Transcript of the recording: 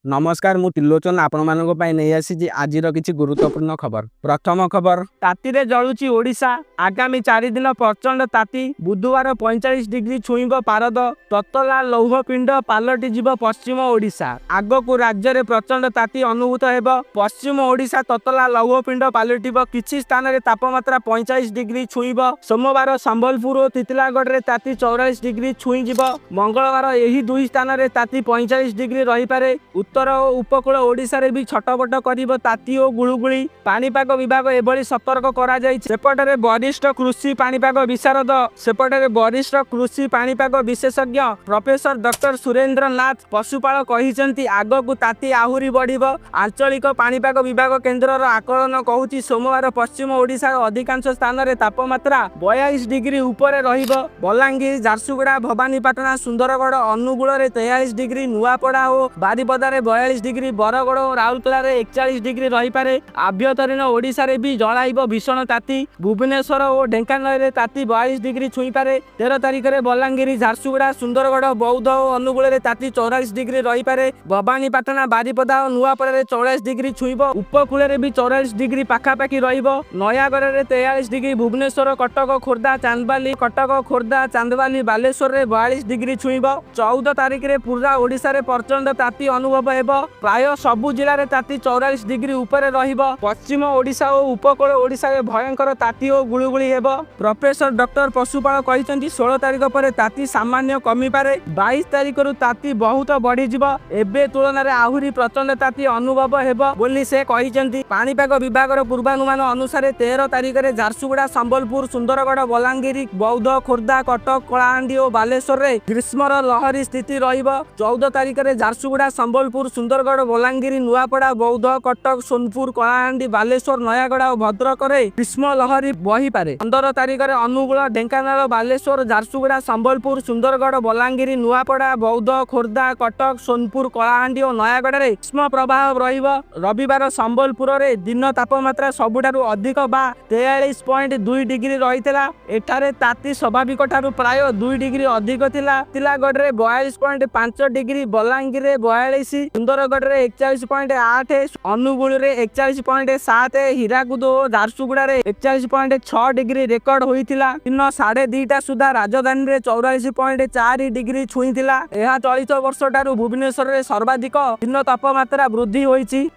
नमस्कार मु त्रिलोचन आपण मानक पई नै आसी आज किछि गुरुत्वपूर्ण खबर। प्रथम खबर ताती रे जळुची ओडिशा आगामी 4 दिन प्रचंड ताती बुधवार 45 डिग्री छुईब पारद ततला लौहपिंड पालटि जीव पश्चिम ओडिशा आगकू राज्य रे प्रचंड ताती अनुभूत हेब। पश्चिम ओडिशा ततला लौहपिंड पालटिब किछि स्थान रे तापमात्रा 45 डिग्री छुईब। सोमवार संबलपुर और तितलागढ़ रे ताती 44 डिग्री छुई जीव। मंगलवार एही दुई स्थान रे ताती 45 डिग्री रही पारे। उत्तर और उपकूल ओडिशा रे भी छटपट करिब ताती और गुळुगुळी। पाणीपाग विभाग एभली सतर्क करा जाय। सेपटरे वरिष्ठ कृषि पाणीपाग विशारद वरिष्ठ कृषि पाणीपाग विशेषज्ञ प्रोफेसर डॉक्टर सुरेंद्र नाथ पशुपाल कहिसेंती आगकू ताती आहुरी बढ़िब। आंचलिक पाणीपाग विभाग केन्द्रर आकलन कहूची सोमवार पश्चिम ओडिशा अधिकांश स्थान रे तापमात्रा 42 डिग्री ऊपर रहिब। बलांगीर झारसुगुड़ा भवानीपाटना सुंदरगढ़ अनुगुल रे 43 डिग्री नुआपड़ा और बारिपदा रे 42 डिग्री बरगड़ और राउरकेला रे 41 डिग्री रही पारे। आभ्यंतरीण ओडिशा रे भी जलाइब भीषण ताती। भुवनेश्वर और ढेंकानाल रे ताती 42 डिग्री छुई पारे। 13 तारिख रे बलांगीर झारसुगुड़ा सुंदरगढ़ बौद्ध और अनुगुल रे ताती 44 डिग्री रही पारे। भवानीपाटना बारिपदा और नुआपड़ा रे 44 डिग्री छुईब। उपकूल रे भी 44 डिग्री पाखापाखि रहिब। नयागढ़ रे 43 डिग्री भुवनेश्वर कटक खोर्धा चांदबाली कटक खोर्धा चांदबाली बालेश्वर रे 42 डिग्री छुईब। 14 तारिख रे पूरा ओडिशा रे प्रचंड ताती अनुभव हेब। प्राय सबु जिला रे ताती 44 डिग्री ऊपर रहिब। पश्चिम ओडिशा और उपकूल ओडिशा रे भयंकर ताती और गुळुगुळी हेब। प्रोफेसर डॉक्टर पशुपाल कहिसेंती 16 तारिख पर ताती सामान्य कमी पारे। 22 तारिख रु ताती बहुत बढ़ी जीव। एबे तुलन रे आहुरी प्रचंड ताती अनुभव हेब बोली से कहिसेंती। पाणीपाग विभाग रो पूर्वानुमान अनुसार 13 तारिख रे झारसुगुड़ा संबलपुर सुंदरगढ़ बलांगीर बौद्ध खोर्धा कटक कलाहांडी और बालेश्वर रे ग्रीष्मर लहरी स्थिति रहिब। 14 तारिख रे झारसुगुड़ा संबलपुर सुंदरगढ़ बलांगीर नुआपड़ा बौद्ध कटक सोनपुर कलाहांडी बालेश्वर नयागढ़ और भद्रक रे ग्रीष्म लहरी बही पारे। 15 तारिख रे अनुगुल ढेंकानाल बालेश्वर झारसुगुड़ा संबलपुर सुंदरगढ़ बलांगीर नुआपड़ा बौद्ध खोर्धा कटक सोनपुर कलाहांडी और नयागढ़ रे ग्रीष्म प्रभाव रहिब। रविवार संबलपुर रे दिन तापमात्रा सबुठारु अधिक बा 43.2 डिग्री रहितला। एठारे ताती स्वाभाविक ठारु प्राय 2 डिग्री अधिक थिला। तितलागढ़ रे 42.5 डिग्री बलांगीर रे 42 सुंदरगढ़ रे 41.8 अनुगुल रे 41.7 हीराकुद और झारसुगुड़ा रे 41.6 डिग्री रेकर्ड होइतिला। दिन 2:30 सुधा राजधानी रे 44.4 डिग्री छुईतिला। यह चलित वर्ष ठारु भुवनेश्वर रे सर्वाधिक दिन तापमात्रा वृद्धि होइछि।